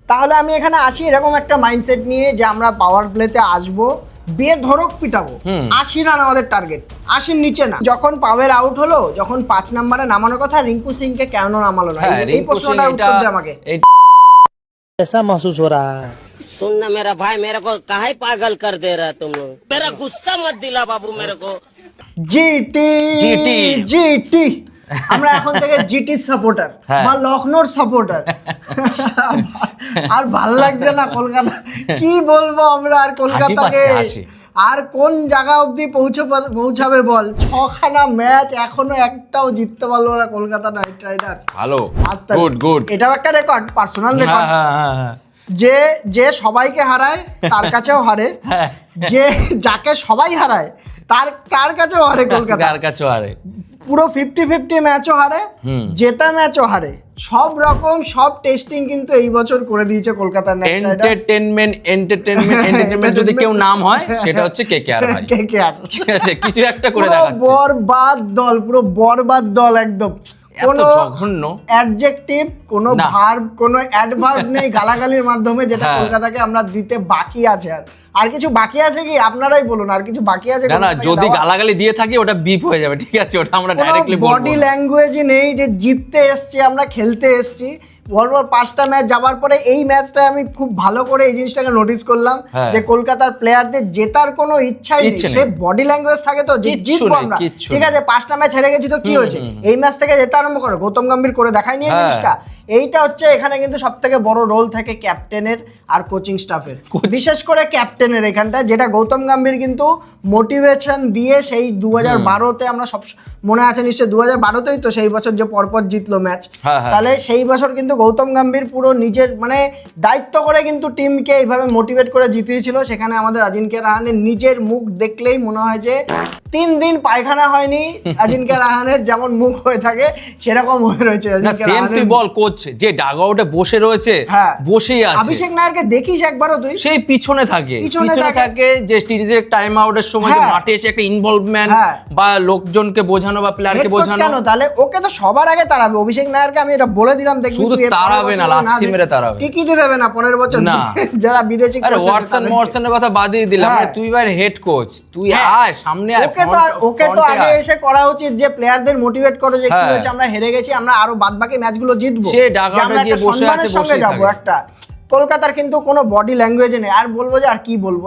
তাহলে আমি এখানে আসি এরকম একটা মাইন্ডসেট নিয়ে যে আমরা পাওয়ার প্লেতে আসবো, বেধড়ক পিটাবো। 80 রান আমাদের টার্গেট, 80 নিচে না। যখন পাওয়েল আউট হলো, যখন 5 নম্বরে নামানোর কথা, রিঙ্কু সিং কে কেন নামালো না? এই প্রশ্নটার উত্তর দে আমাকে। ऐसा महसूस हो रहा है। सुनना मेरा भाई, मेरे को काहे पागल कर दे रहा है तुम लोग। मेरा गुस्सा मत दिला बाबू मेरे को। GT GT. জিটি আমরা এখন থেকে জিটি সাপোর্টার বা লখনৌর সাপোর্টার। আর ভাল লাগছে না কলকাতা, কি বলবো আমরা আর কলকাতাকে, আর কোন জায়গা অবধি পৌঁছাবে বল? 6খানা ম্যাচ এখনো একটাও জিততে পারলো না কলকাতা নাইট রাইডার্স। ভালো, গুড গুড। এটাও একটা রেকর্ড, পার্সোনাল রেকর্ড। যে যে সবাইকে হারায় তার কাছেও হারে, যে যাকে সবাই হারায় তার কাছেও হারে কলকাতা, তার কাছেও হারে। পুরো 50-50 ম্যাচও হারে, জেতা ম্যাচও হারে, সব রকম সব টেস্টিং কিন্তু এই বছর করে দিয়েছে কলকাতা নাইট রাইডার্স। এন্টারটেইনমেন্ট যদি কেউ নাম হয় সেটা হচ্ছে কেকেআর ভাই। কেকেআর ঠিক আছে, কিছু একটা করে দেখাচ্ছে। বরবাদ দল, পুরো বরবাদ দল একদম। কোনো অ্যাডজেক্টিভ, কোনো ভার্ব, কোনো অ্যাডভার্ব নেই গালাগালির মাধ্যমে, যেটা কলকাতাকে আমরা দিতে বাকি আছে। আর কিছু বাকি আছে কি আপনারাই বলুন, আর কিছু বাকি আছে? না, যদি গালাগালি দিয়ে থাকি ওটা বিপ হয়ে যাবে, ঠিক আছে, ওটা আমরা ডাইরেক্টলি বলবো। বডি ল্যাঙ্গুয়েজই নেই যে জিততে এসেছি, আমরা খেলতে এসেছি। পরপর 5টা ম্যাচ যাবার পরে এই ম্যাচটা আমি খুব ভালো করে এই জিনিসটাকে নোটিস করলাম যে কলকাতার প্লেয়ারদের জেতার কোনো ইচ্ছাই নেই। সে বডি ল্যাঙ্গুয়েজ থাকে তো জিতবো আমরা, ঠিক আছে, 5টা ম্যাচ হেরে গেছি তো কি হয়েছে, এই ম্যাচ থেকে জেতা আরম্ভ করো। গৌতম গম্ভীর করে দেখায়নি এই জিনিসটা। এইটা হচ্ছে এখানে কিন্তু সব থেকে বড় রোল থাকে ক্যাপ্টেনের আর কোচিং স্টাফের, বিশেষ করে ক্যাপ্টেনের এখানটা, যেটা গৌতম গম্ভীর কিন্তু মোটিভেশন দিয়ে সেই 2012-তে আমরা সব মনে আছে নিশ্চয়ই, 2012-তেই তো সেই বছর যে পরপর জিতলো ম্যাচ, তাহলে সেই বছর কিন্তু গৌতম গম্ভীর পুরো নিজের মানে দায়িত্ব করে কিন্তু টিমকে এইভাবে মোটিভেট করে জিতিয়েছিল। সেখানে আমাদের আজিঙ্ক্য রাহানের নিজের মুখ দেখলেই মনে হয় যে 3 দিন পায়খানা হয়নি আজিঙ্ক্য রাহানের, যেমন মুখ হয়ে থাকে সেরকম হয়ে রয়েছে আজিঙ্ক্য রাহানের। তুই বল কোচ যে ডাগআউটে বসে রয়েছে, বসেই আছে। অভিষেক নায়ারকে দেখিস একবারও তুই? সেই পিছনে থাকে যে সিরিজের টাইম আউটের সময় মাঠে এসে একটা ইনভলভমেন্ট বা লোকজনকে বোঝানো বা প্লেয়ারকে বোঝানো। কেন তাহলে ওকে তো সবার আগে তাড়াবে অভিষেক নায়ারকে, আমি এটা বলে দিলাম। দেখবি শুধু তাড়াবে না, লাথি মেরে তাড়াবে, টিকিটই দেবে না 15 বছর না। যারা বিদেশি কোচ। আরে ওয়াটসনের কথা বাদই দিলাম, তুই ভাই হেড কোচ, তুই আয় সামনে আয়। ওকে তো আগে এসে করা উচিত যে প্লেয়ারদের মোটিভেট করো যে কি হয়েছে, আমরা হেরে গেছি, আমরা আরো বাদবাকি ম্যাচগুলো জিতবো, সে ডাগআউটে গিয়ে বসে আছে, বসে যাবো একটা। কলকাতার কিন্তু কোনো বডি ল্যাঙ্গুয়েজ নেই। আর বলবো যে আর কি বলবো,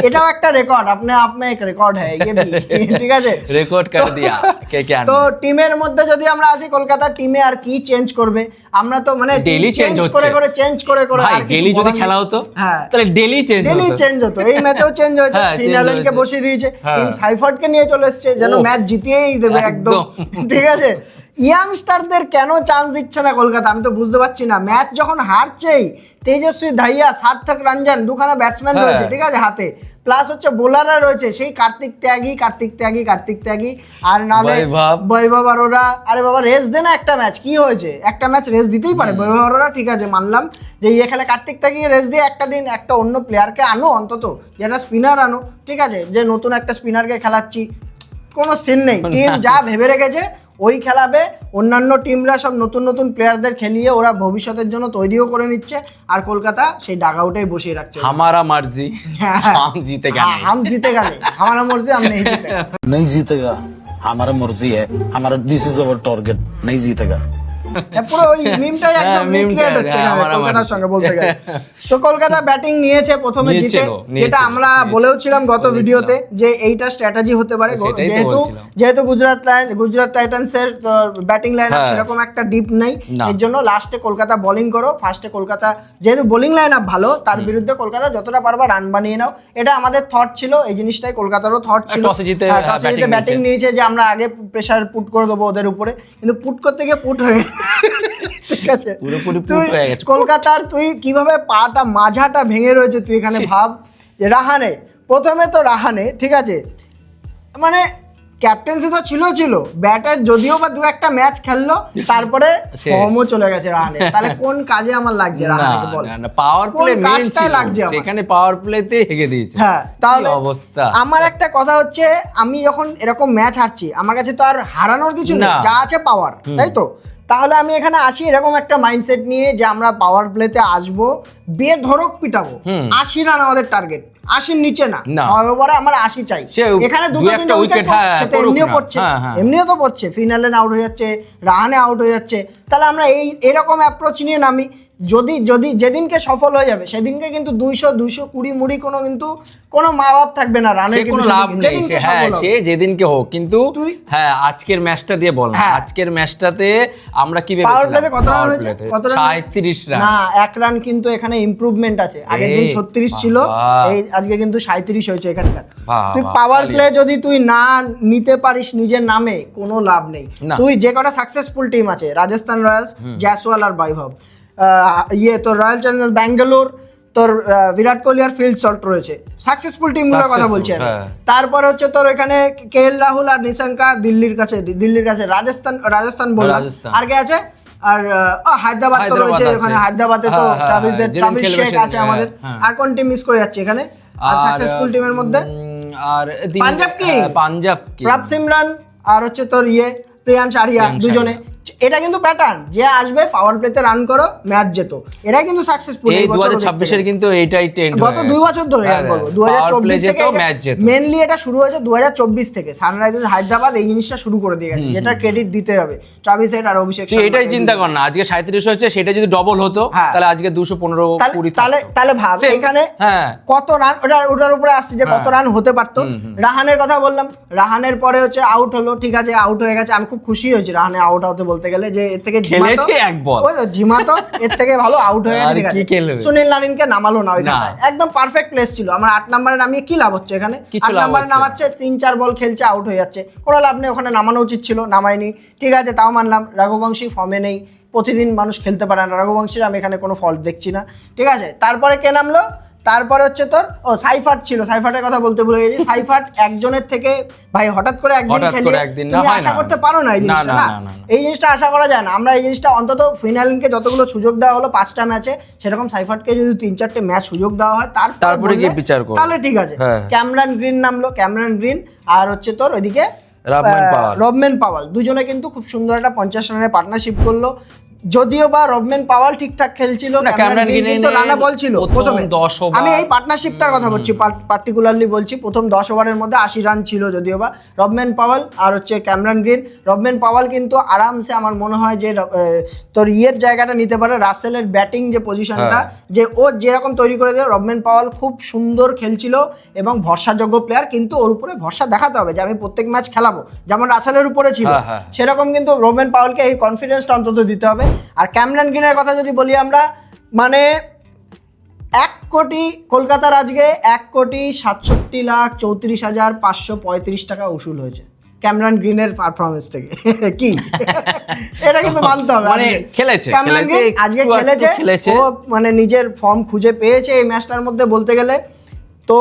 এটাও একটা রেকর্ড, আপনি এক রেকর্ড হ্যাঁ ये भी, ঠিক আছে, রেকর্ড করে দিয়া কেকেআর। তো টিমের মধ্যে যদি আমরা আসি, কলকাতা টিমে আর কি চেঞ্জ করবে? আমরা তো মানে ডেইলি চেঞ্জ করে ভাই, ডেইলি যদি খেলা হতো তাহলে ডেইলি চেঞ্জ হতো। এই ম্যাচেও চেঞ্জ হয়েছে, ফিনালেনকে বসিয়ে দিয়েছে, টিম সাইফার্টকে নিয়ে চলে এসেছে, যেন ম্যাচ জিতিয়েই দেবে একদম, ঠিক আছে। ইয়াংস্টারদের কেন চান্স দিচ্ছে না কলকাতা, আমি তো বুঝতে পারছি না। ম্যাচ যখন হারছেই, তেজস্বী ধাইয়া, সার্থক রঞ্জন, 2খানা ব্যাটসম্যান রয়েছে, ঠিক আছে হাতে, প্লাস হচ্ছে বোলাররা রয়েছে সেই কার্তিক ত্যাগী, আর নালে বৈভব অরোরা। আরে বাবা রেস দে না, একটা ম্যাচ কি হয়েছে, একটা ম্যাচ রেস দিতেই পারে বৈভব অরোরা, ঠিক আছে মানলাম যে এখানে কার্তিক ত্যাগীকে রেস দিয়ে একটা দিন একটা অন্য প্লেয়ারকে আনো, অন্তত যেটা স্পিনার আনো, ঠিক আছে, যে নতুন একটা স্পিনারকে খেলাচ্ছি, কোনো সিন নেই। টিম যা ভেবে রেখেছে ওই খেলাবে, অন্যান্য টিমরা সব নতুন প্লেয়ারদের খেলিয়ে ওরা ভবিষ্যতের জন্য তৈরিও করে নিচ্ছে, আর কলকাতা সেই ডাগআউটেই বসিয়ে রাখছে। হামারা মার্জি, হাম জিতেগা नहीं, हमारा मर्जी, हम नहीं जीतेगा, हमारा मर्जी है, हमारा दिस इज अवर टारगेट, नहीं जीतेगा। পুরো ওই মিমটাই একদম রিক্রিয়েট হচ্ছে কলকাতার সঙ্গে বলতে গেলে। তো কলকাতা ব্যাটিং নিয়েছে প্রথমে জিতে, যেটা আমরা বলেওছিলাম গত ভিডিওতে যে এইটা স্ট্র্যাটেজি হতে পারে, যেহেতু গুজরাট টাইটান্সের ব্যাটিং লাইন আপ সেরকম একটা ডিপ নেই, এর জন্য লাস্টে কলকাতা বোলিং করো, ফার্স্টে কলকাতা যেহেতু বোলিং লাইন আপ ভালো, তার বিরুদ্ধে কলকাতা যতটা পারবা রান বানিয়ে নাও, এটা আমাদের থট ছিল। এই জিনিসটাই কলকাতারও থট ছিল, টসে জিতে ব্যাটিং নিয়েছে যে আমরা আগে প্রেসার পুট করে দেবো ওদের উপরে, কিন্তু পুট করতে গিয়ে পুট হয়ে ঠিক আছে, কলকাতার তুই কিভাবে পাটা মাঝাটা ভেঙে রয়েছে তুই এখানে ভাব। যে প্রথমে তো রাহানে ঠিক আছে, মানে ক্যাপ্টেন্সি তো ছিল, ব্যাটার যদিও বা 2-1 ম্যাচ খেললো, তারপরে ফর্মও চলে গেছে রাহানে। তাহলে কোন কাজে আমার লাগছে রাহানেকে বল? পাওয়ার প্লে মেইন ছিল, লাগছে সেখানে পাওয়ার প্লেতে হেগে দিয়েছে। হ্যাঁ, তাহলে অবস্থা। আমার একটা কথা হচ্ছে, আমি যখন এরকম ম্যাচ হারছি, আমার কাছে তো আর হারানোর কিছু নেই, যা আছে পাওয়ার, তাই তো তাহলে আমি এখানে আসি এরকম একটা মাইন্ডসেট নিয়ে যে আমরা পাওয়ার প্লেতে আসবো, বেধড়ক পিটাবো। 80 রান আমাদের টার্গেট, 80 নিচে না, 6 ওভারে আমার 80 চাই। এখানে দুটো তিনটা উইকেট সেটা এমনিও পড়ছে, এমনিও তো পড়ছে, ফিনালে আউট হয়ে যাচ্ছে, রাহানে আউট হয়ে যাচ্ছে। তাহলে আমরা এরকম অ্যাপ্রোচ নিয়ে নামি, যদি যেদিনকে সফল হয়ে যাবে সেদিনকে কিন্তু 200-220 মুড়ি কোনো মা বাপ থাকবে না রানের, কোনো লাভ নেই। হ্যাঁ, সে যেদিনকে হোক, কিন্তু হ্যাঁ আজকের ম্যাচটা দিয়ে বল, আজকের ম্যাচটাতে আমরা কি ভেবেছিলাম? পাওয়ার প্লেতে কত রান হয়েছে? 37 রান না, 1 রান কিন্তু এখানে ইমপ্রুভমেন্ট আছে। আগের দিন 36 ছিল, এই আজকে কিন্তু 37 হয়েছে এখানকার। তুই পাওয়ার প্লে যদি তুই না নিতে পারিস নিজের নামে, কোনো লাভ নেই। তুই যে কটা সাকসেসফুল টিম আছে, রাজস্থান রয়্যালস, জয়সওয়াল আর বৈভব, তোর রয়্যাল চ্যালেঞ্জার্স ব্যাঙ্গালোর, তোর বিরাট কোহলি আর ফিল সল্ট রয়েছে, সাকসেসফুল টিমগুলোর কথা বলছি আমি। তারপর হচ্ছে তোর এখানে কেএল রাহুল আর নিশাঙ্কা দিল্লির কাছে, রাজস্থান বললাম, আর কে আছে? আর হায়দ্রাবাদ তো রয়েছে ওখানে, হায়দ্রাবাদে তো ট্রাভিস শেখ আছে আমাদের। আর কোন টিম মিস করে যাচ্ছে এখানে আর সাকসেসফুল টিমের মধ্যে? আর পাঞ্জাব কিংস, প্রভ সিমরান আর হচ্ছে তোর প্রিয়াংশ আরিয়া, দুজনে। এটা কিন্তু প্যাটার্ন, যে আসবে পাওয়ার প্লেতে রান করো, ম্যাচ যেত, এটাই কিন্তু সাকসেসফুল। এই 2026 এর কিন্তু এইটাই ট্রেন্ড গত 2 বছর ধরে আমি বলবো, 2024 থেকে ম্যাচ যেত। মেইনলি এটা শুরু হয়েছে 2024 থেকে। সানরাইজার্স হায়দ্রাবাদ এই জিনিসটা শুরু করে দিয়ে গেছে, যেটা ক্রেডিট দিতে হবে ট্রাভিস হেড আর অভিষেক শর্মা। এটাই চিন্তা কর না, আজকে 37 হয়েছে, সেটা যদি ডবল হতো তাহলে আজকে 215-20। তাহলে ভাব এখানে কত রান, ওটার উপরে আসছে যে কত রান হতে পারতো। রাহানের কথা বললাম, রাহানের পরে হচ্ছে আউট হলো, ঠিক আছে আউট হয়ে গেছে, আমি খুব খুশি হয়েছি রাহানে আউট হতে, বলতে গেলে যে এর থেকে খেলেছে এক বল, ওই জিমাতো এর থেকে ভালো আউট হয়ে গেছে, ঠিক আছে। সুনীল নারিনকে নামালো না ওইখানে, একদম পারফেক্ট প্লেস ছিল। আমার 8 নম্বরে নামিয়ে কি লাভ হচ্ছে এখানে? 8 নম্বরে নামাচ্ছে, 3-4 বল খেলছে, আউট হয়ে যাচ্ছে, কোনো লাভ নেই। ওখানে নামানো উচিত ছিল, নামায়নি, ঠিক আছে, তাও মানলাম। রঘুবংশী ফর্মে নেই, প্রতিদিন মানুষ খেলতে পারে না রঘুবংশীর, আমি এখানে কোনো ফল্ট দেখছি না, ঠিক আছে। তারপরে কে নামলো? তারপরে হচ্ছে তোর সাইফাট ছিল, সাইফাটের কথা বলতে ভুলে গেছি। সাইফাট একজনের থেকে ভাই হঠাৎ করে একদিন খেলে তুমি আশা করতে পারো না এই জিনিসটা, না এই জিনিসটা আশা করা যায় না। আমরা এই জিনিসটা অন্তত ফিনালিনকে যতগুলো সুযোগ দেওয়া হলো 5টা ম্যাচে, সেরকম সাইফাটকে যদি 3-4টে ম্যাচ সুযোগ দেওয়া হয় তারপরে গিয়ে বিচার করো, তাহলে ঠিক আছে। ক্যামেরন গ্রিন নামলো, ক্যামেরন গ্রিন আর হচ্ছে তোর ওইদিকে রবম্যান পাওয়াল, দুজনে কিন্তু খুব সুন্দর একটা 50 রানের পার্টনারশিপ করলো। যদিও বা রবম্যান পাওয়াল ঠিকঠাক খেলছিল, ক্যামেরন গ্রিন কিন্তু রানা বল ছিল প্রথমে। আমি এই পার্টনারশিপটার কথা বলছি, পার্টিকুলারলি বলছি, প্রথম 10 ওভারের মধ্যে 80 রান ছিল যদিও বা রবম্যান পাওয়াল আর হচ্ছে ক্যামেরন গ্রিন। রবম্যান পাওয়াল কিন্তু আরামসে আমার মনে হয় যে তোর জায়গাটা নিতে পারে, রাসেলের ব্যাটিং যে পজিশনটা, যে ও যেরকম তৈরি করে দেয়, রবম্যান পাওয়াল খুব সুন্দর খেলছিল এবং ভরসাযোগ্য প্লেয়ার। কিন্তু ওর উপরে ভরসা দেখাতে হবে যে আমি প্রত্যেক ম্যাচ খেলাবো, যেমন রাসেলের উপরে ছিল সেরকম কিন্তু রবম্যান পাওয়ালকে এই কনফিডেন্সটা অন্তত দিতে হবে। আর ক্যামেরন গ্রিনের কথা যদি বলি আমরা, মানে 1 কোটি, কলকাতার আজকে 1,67,34,535 টাকা উসুল হয়েছে ক্যামেরন গ্রিনের পারফরমেন্স থেকে। কি এটা কিন্তু মানতে হবে, মানে খেলেছে ক্যামেরন গ্রিন আজকে খেলেছে, ও মানে নিজের ফর্ম খুঁজে পেয়েছে এই ম্যাচটার মধ্যে বলতে গেলে। তো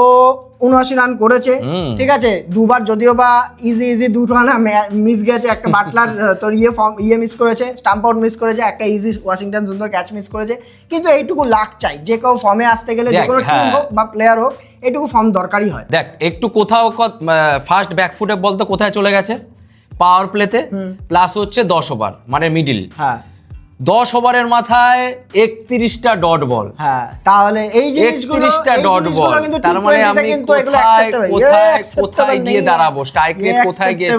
79 রান করেছে, ঠিক আছে। দুবার যদিও বা ইজি 2 রান মিস গেছে, একটা বাটলার তোর মিস করেছে, স্টাম্প আউট মিস করেছে, একটা ইজি ওয়াশিংটন সুন্দর ক্যাচ মিস করেছে। কিন্তু এইটুকু লাক চাই, যে কেউ ফর্মে আসতে গেলে, যে কোনো টিম হোক বা প্লেয়ার হোক, এইটুকু ফর্ম দরকারই হয়। দেখ একটু কোথাও ফার্স্ট ব্যাকফুটে বলতে কোথায় চলে গেছে, পাওয়ার প্লেতে, প্লাস হচ্ছে 10 ওভার মানে মিডিল। 10 ওভারের মাথায় 31টা ডট বল। তাহলে এই জিনিসগুলো 31টা ডট বল, তার মানে আমি কোথায় গিয়ে দাঁড়াবো, স্ট্রাইক রেট কোথায় গিয়ে,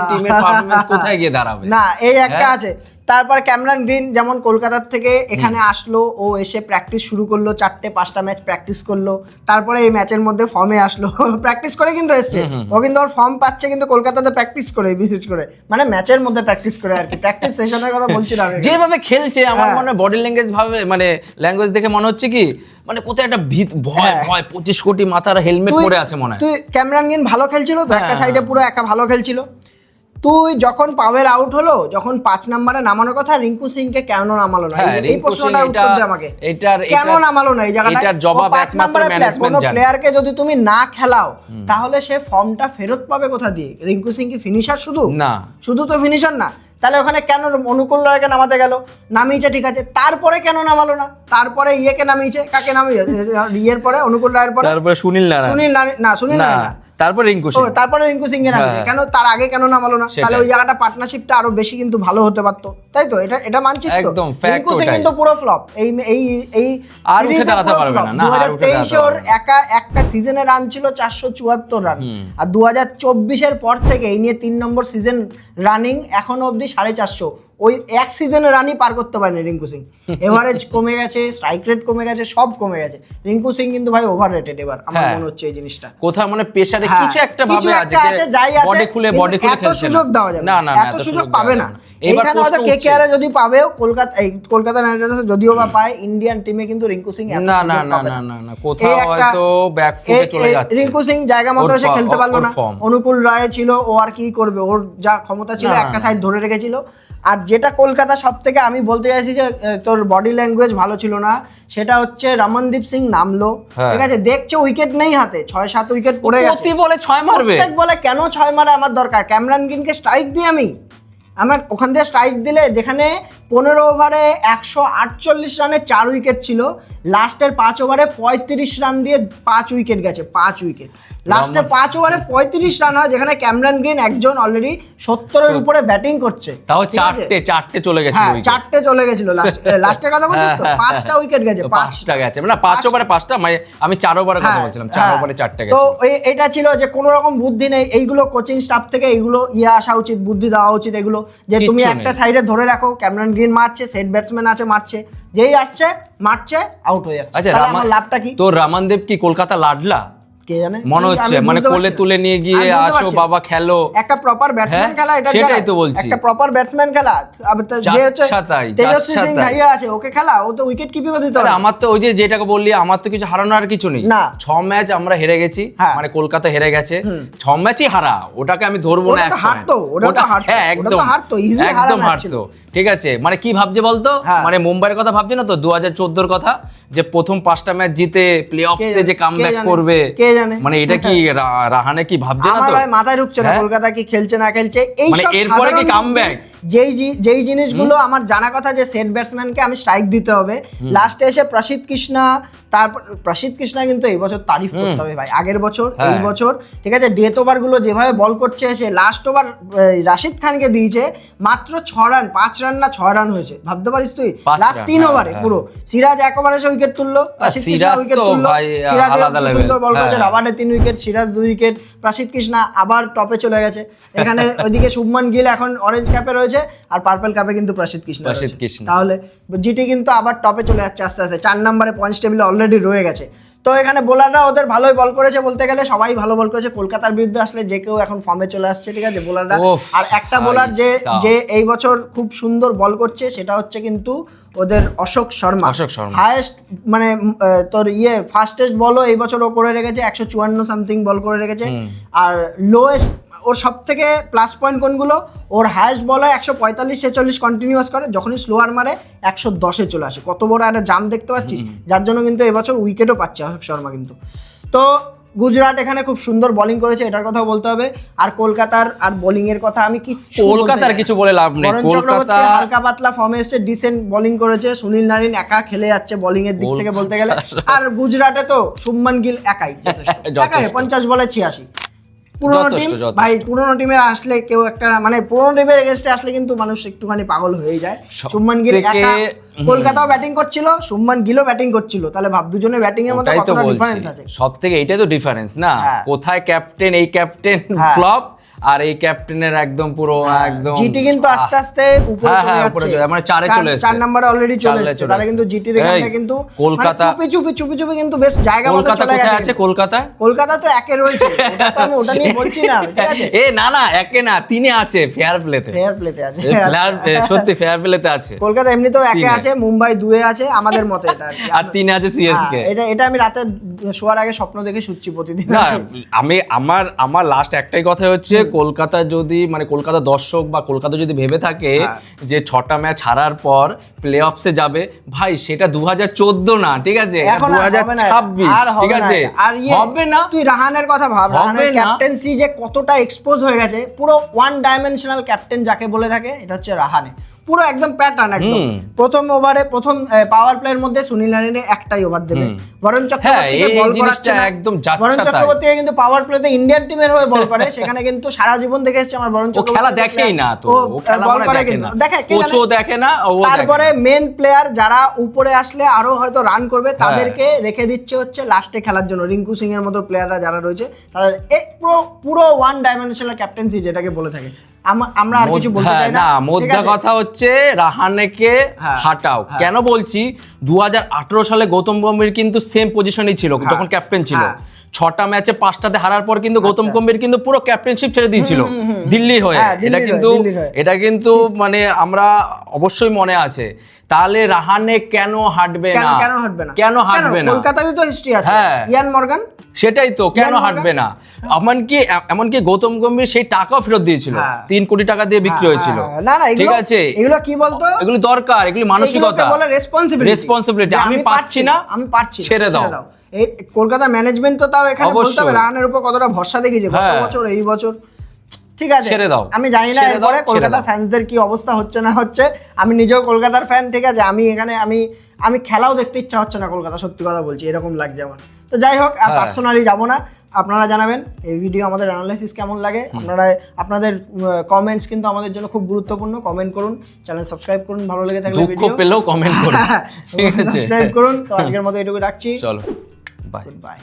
টিমের পারফরম্যান্স কোথায় গিয়ে দাঁড়াবে, না এই একটা আছে। তারপর ক্যামেরন গ্রিন যেমন কলকাতার থেকে এখানে আসলো, ও এসে প্র্যাকটিস শুরু করলো, 4-5টা ম্যাচ প্র্যাকটিস করলো, তারপরে এই ম্যাচের মধ্যে ফর্মে আসলো। প্র্যাকটিস করে কিন্তু এসছে ও, কিন্তু ওর ফর্ম পাচ্ছে কিন্তু কলকাতাতে প্র্যাকটিস করে, বিশেষ করে মানে ম্যাচের মধ্যে প্র্যাকটিস করে আর কি, প্র্যাকটিস সেশনের কথা বলছি না। যেভাবে খেলছে আমার মনে হয় বডি ল্যাঙ্গুয়েজ ভাবে, মানে ল্যাঙ্গুয়েজ দেখে মনে হচ্ছে কি, মানে কোথায় একটা ভয় 25 কোটি মাথার হেলমেট পরে আছে মনে হয়। তুই ক্যামেরন গ্রিন ভালো খেলছিল তো, একটা সাইডে পুরো একা ভালো খেলছিল। তুই যখন পাওয়েল আউট হলো, যখন 5 নম্বরে নামানোর কথা, রিঙ্কু সিংকে কেন নামালো না? এই প্রশ্নটার উত্তর দে আমাকে, কেন নামালো না এই জায়গাটা? এটার জবাব একমাত্র ম্যানেজমেন্ট জানে। প্লেয়ারকে যদি তুমি না খেলাও তাহলে সে ফর্মটা ফেরত পাবে কোথা দিয়ে? রিঙ্কু সিং কি ফিনিশার? শুধু তো ফিনিশার না, তাহলে ওখানে কেন অনুকূল রায়কে নামাতে গেল? নামিয়েছে ঠিক আছে, তারপরে কেন নামালো না? তারপরে নামিয়েছে, কাকে নামিয়েছে? পরে অনুকূল রায়ের পরে সুনীল নারায়ণ তারপর রিঙ্কু সিং, তারপরে রিঙ্কু সিং এর নামে কেন, তার আগে কেন নামালো না? তাহলে ওই জায়গাটা পার্টনারশিপটা আরো বেশি কিন্তু ভালো হতে পারতো, তাই তো? এটা মানছিস তো? রিঙ্কু সিং কিন্তু পুরো ফ্লপ এই এই এই আর উঠে দাঁড়াতে পারবে না। 2023 ওর একটা সিজনে রান ছিল 474 রান, আর 2024 এর পর থেকে এই নিয়ে 3 নম্বর সিজন রানিং, এখনো অবধি 450। ওই এক সিজনে রানই পার করতে পারেনি রিঙ্কু সিং। এভারেজ কমে গেছে, স্ট্রাইক রেট কমে গেছে, সব কমে গেছে। রিঙ্কু সিং কিন্তু ভাই ওভার রেটেড এবার আমার মনে হচ্ছে এই জিনিসটা। কোথায় মানে পেশারে কিছু একটা ভাবে আছে, যাই আছে বডি খুলে এত সুযোগ দেওয়া যাবে না, এত সুযোগ পাবে না। এইখানে হয়তো কেকেআর যদি পাবেও, কলকাতা নাইট রাইডার্স যদিও বা পায়, ইন্ডিয়ান টিমে কিন্তু রিঙ্কু সিং না না না না না কোথাও হয়তো ব্যাকফুটে চলে যাচ্ছে। রিঙ্কু সিং জায়গা মতো এসে খেলতে পারলো না। অনুকূল রায় ছিল, ও আর কি করবে, ওর যা ক্ষমতা ছিল একটা সাইড ধরে রেখেছিল। আর যেটা কলকাতা সব থেকে আমি বলতে চাইছি যে তোর বডি ল্যাঙ্গুয়েজ ভালো ছিল না, সেটা হচ্ছে রমনদীপ সিং নামলো, ঠিক আছে, দেখছে উইকেট নেই হাতে, 6-7 উইকেট পড়ে গেছে, প্রতি বলে 6 মারবে, প্রত্যেক বলে কেন 6 মারা আমার দরকার, ক্যামেরন গ্রিনকে স্ট্রাইক দিই আমার ওখান থেকে স্ট্রাইক দিলে, যেখানে 15 ওভারে 148 রানে 4 উইকেট ছিল, লাস্টের 5 ওভারে 35 রান দিয়ে 5 উইকেট গেছে, 5 উইকেট লাস্টে 5 ওভারে 35 রান হয়, যেখানে ক্যামেরন গ্রিন একজন অলরেডি 70 এর উপরে ব্যাটিং করছে, তাও চারটে চলে গেছিল, হ্যাঁ 4টে চলে গেছিল লাস্টের কথা বলছিস তো, 5টা উইকেট গেছে, 5টা গেছে, মানে 5 ওভারে 5টা, মানে আমি 4 ওভারের কথা বলছিলাম, 4 ওভারে 4টে গেছে। তো এটা ছিল যে কোনো রকম বুদ্ধি নেই, এইগুলো কোচিং স্টাফ থেকে এইগুলো আসা উচিত, বুদ্ধি দেওয়া উচিত এগুলো, যে তুমি একটা সাইডে ধরে রাখো, ক্যামেরন গ্রিন মারছে, সেট ব্যাটসম্যান আছে মারছে, যেই আসছে মারছে আউট হয়ে যাচ্ছে, তাহলে আমার লাভটা কি? তো রমনদীপ কি কলকাতা লাডলা কে জানে, মনে হচ্ছে, মানে কোলে তুলে নিয়ে গিয়ে আসো বাবা খেলো, একটা প্রপার ব্যাটসম্যান খেলা, এটা সেটাই তো বলছি, একটা প্রপার ব্যাটসম্যান খেলা, যে হচ্ছে তেজস্বী সিং ভাইয়া আছে, ওকে খেলা, ও তো উইকেট কিপিং দিতে পারে। আমার তো ওই যে যেটাকে বললি, আমার তো কিছু হারানো আর কিছু নেই, 6 ম্যাচ আমরা হেরে গেছি, মানে কলকাতা হেরে গেছে, 6 ম্যাচই হারা, ওটাকে আমি ধরবো না, একদম হারতো, ঠিক আছে, মানে কি ভাবছে বলতো, মানে মুম্বাইয়ের কথা ভাবছে না তো, 2014 কথা, যে প্রথম 5টা ম্যাচ জিতে প্লে অফসে যে কামব্যাক করবে, মানে এটা কি রাহানে কি ভাবছে না তো, আমার ভাই মাথায় ঢুকছে না কলকাতা কি খেলছে না খেলছে, এই সব এরপরে কি কামব্যাক, যেই জিনিসগুলো আমার জানা কথা, যে সেট ব্যাটসম্যানকে আমি স্ট্রাইক দিতে হবে, লাস্টে এসে প্রসিদ্ধ কৃষ্ণা, তারপর প্রসিদ্ধ কৃষ্ণা কিন্তু এই বছর তারিফ করতে হবে ভাই, আগের বছর এই বছর, ঠিক আছে, ডেথ ওভার গুলো যেভাবে বল করছে, সে লাস্ট ওভার রাশিদ খানকে দিয়েছে মাত্র 6 রান, 5 রান না 6 রান হয়েছে, ভাবতে পারিস তুই, লাস্ট 3 ওভারে পুরো। সিরাজ 1 ওভারে এসে উইকেট তুললো, প্রসিদ্ধ কৃষ্ণা উইকেট তুললো, সিরাজ সুন্দর বল করেছে, রাবার্ডে 3 উইকেট, সিরাজ 2 উইকেট, প্রসিদ্ধ কৃষ্ণা আবার টপে চলে গেছে, এখানে ওইদিকে শুভমান গিল এখন অরেঞ্জ ক্যাপে রয়েছে, আর পার্পল কাপে কিন্তু প্রসিদ্ধ কৃষ্ণা, তাহলে জিটি কিন্তু আবার টপে চলে যাচ্ছে আস্তে আস্তে, 4 নম্বরে পয়েন্টস টেবিলে অলরেডি রয়ে গেছে। তো এখানে বোলাররা ওদের ভালোই বল করেছে, বলতে গেলে সবাই ভালো বল করেছে, কলকাতার বিরুদ্ধে আসলে যে কেউ এখন ফর্মে চলে আসছে, ঠিক আছে, বোলাররা। আর একটা বোলার যে এই বছর খুব সুন্দর বল করছে, সেটা হচ্ছে কিন্তু ওদের অশোক শর্মা, হাইয়েস্ট মানে তোর ফাস্টেস্ট বলও এই বছর ও করে রেখেছে, 154 সামথিং বল করে রেখেছে, আর লোয়েস্ট ওর সব থেকে প্লাস পয়েন্ট কোনগুলো, ওর হাইয়েস্ট বল হয় 145-46 কন্টিনিউয়াস করে, যখনই স্লোয়ার মারে 110-এ চলে আসে, কত বড় একটা জাম্প দেখতে পাচ্ছিস, যার জন্য কিন্তু এবছর উইকেটও পাচ্ছে অশোক শর্মা কিন্তু। তো গুজরাট এখানে খুব সুন্দর বোলিং করেছে, এটার কথাও বলতে হবে। আর কলকাতার আর বোলিং এর কথা আমি কলকাতার কিছু বলে লাভ নেই, কলকাতা হালকা পাতলা ফর্মে এসে ডিসেন্ট বোলিং করেছে, সুনীল নারিন একা খেলে যাচ্ছে বোলিং এর দিক থেকে বলতে গেলে, আর গুজরাটে তো শুভমান গিল একাই 50 বলে 86। পুরোনো টিম ভাই, পুরোনো টিমে আসলে কেউ একটা মানে পুরোনো টিমের এগেইনস্টে আসলে কিন্তু মানুষ একটুখানি পাগল হয়ে যায়। শুভমান গিল একা, কলকাতাও ব্যাটিং করছিল, শুভমান গিলও ব্যাটিং করছিল, তাহলে ভাব দুজনে ব্যাটিং এর মধ্যে কতটা ডিফারেন্স আছে। সবথেকে এটাই তো ডিফারেন্স না, কোথায় ক্যাপ্টেন, এই ক্যাপ্টেন ফ্লপ, আর এই ক্যাপ্টেনের একদম পুরো একদম জিটি কিন্তু আস্তে আস্তে উপরে চলে যাচ্ছে, মানে 4 এ চলে এসেছে, 4 নম্বরে অলরেডি চলে এসেছে, তাহলে কিন্তু জিটির এখানে কিন্তু কলকাতা চুপি চুপি কিন্তু বেশ জায়গা মতো চলে গেছে। কলকাতা তো একে রয়েছে, ওটা তো আমি ওটা নিয়ে বলছি না, ঠিক আছে, না একে না 3 আছে, ফেয়ার প্লেতে আছে, সত্যি ফেয়ার প্লেতে আছে, কলকাতা এমনিতেও একে আছে, মুম্বাই 2 এ আছে আমাদের মতে, এটা আর 3 এ আছে সিএসকে। এটা আমি রাতে শোয়ার আগে স্বপ্ন দেখে শুচ্ছি প্রতিদিন। না আমি আমার লাস্ট একটাই কথা হচ্ছে, কলকাতা যদি মানে কলকাতা দর্শক বা কলকাতা যদি ভেবে থাকে যে 6টা ম্যাচ হারার পর প্লে অফসে যাবে, ভাই সেটা 2014 না, ঠিক আছে, 2026, ঠিক আছে, আর হবে না। তুই রাহানের কথা ভাব, রাহানের ক্যাপ্টেন্সি যে কতটা এক্সপোজ হয়ে গেছে, পুরো ওয়ান ডাইমেনশনাল ক্যাপ্টেন যাকে বলে থাকে, এটা হচ্ছে রাহানে। পুরো একদম প্যাটার্ন একদম। প্রথম ওভারে প্রথম পাওয়ার প্লের মধ্যে সুনীল নারিনের একটাই ওভার দেবে, বরুণ চক্রবর্তীকে বল করাচ্ছে না। একদম বরুণ চক্রবর্তী কিন্তু পাওয়ার প্লেতে ইন্ডিয়ান টিমের হয়ে বল করে, সেখানে কিন্তু সারা জীবন দেখে এসেছে আমার বরুণ চক্রবর্তী খেলা দেখেই না তো, ও বল করে কিন্তু দেখে কে জানে? কোচও দেখে না, ও তারপরে মেন প্লেয়ার যারা উপরে আসলে আরো হয়তো রান করবে তাদেরকে রেখে দিচ্ছে হচ্ছে লাস্টে খেলার জন্য। রিঙ্কু সিং এর মতো প্লেয়াররা যারা রয়েছে তারা পুরো ওয়ান ডাইমেনশনাল ক্যাপ্টেন্সি যেটাকে বলে থাকে। আমরা আর কিছু বলতে চাই না। মোদ্দা কথা হচ্ছে রাহানেকে হাঁটাও। কেন বলছি, 2018 সালে গৌতম গম্ভীর কিন্তু সেম পজিশনই ছিল যখন ক্যাপ্টেন ছিল। 6টা ম্যাচে 5টাতে হারার পর কিন্তু গৌতম গম্ভীর কিন্তু পুরো ক্যাপ্টেনশিপ ছেড়ে দিয়েছিল দিল্লি হয়ে। এটা কিন্তু মানে আমরা অবশ্যই মনে আছে। তাহলে রাহানে কেন হাঁটবে না? কেন হাঁটবে না? কলকাতারই তো হিস্ট্রি আছে, ইয়ান মর্গান। সেটাই তো, কেন হাঁটবে না? এমনকি গৌতম গম্ভীর সেই টাকাও ফেরত দিয়েছিল, 3 কোটি টাকা দিয়ে বিক্রি হয়েছিল। ঠিক আছে, এগুলো কি বলতো, এগুলো দরকার, এগুলো মানসিকতা, রেসপন্সিবিলিটি। আমি পাচ্ছি না, ছেড়ে দাও। এই কলকাতা ম্যানেজমেন্ট তো তাও এখানে বলতে হবে রাহানের উপর কতটা ভরসা দেখিয়েছে গত বছর এই বছর। ঠিক আছে, ছেড়ে দাও। আমি জানি না এরপরে কলকাতার ফ্যান্সদের কি অবস্থা হচ্ছে না হচ্ছে। আমি নিজেও কলকাতার ফ্যান, ঠিক আছে, আমি এখানে আমি খেলাও দেখতে ইচ্ছা হচ্ছে না কলকাতা, সত্যি কথা বলছি, এরকম লাগছে আমার। তো যাই হোক, পার্সোনালি যাবো না, আপনারা জানাবেন এই ভিডিও আমাদের অ্যানালাইসিস কেমন লাগে। আপনাদের কমেন্টস কিন্তু আমাদের জন্য খুব গুরুত্বপূর্ণ। কমেন্ট করুন, চ্যানেল সাবস্ক্রাইব করুন, ভালো লেগে থাকলে দুঃখ পেলেও কমেন্ট করুন, ঠিক আছে, সাবস্ক্রাইব করুন। তো আজকের মতো এটুকু রাখছি, চলো বাই বাই।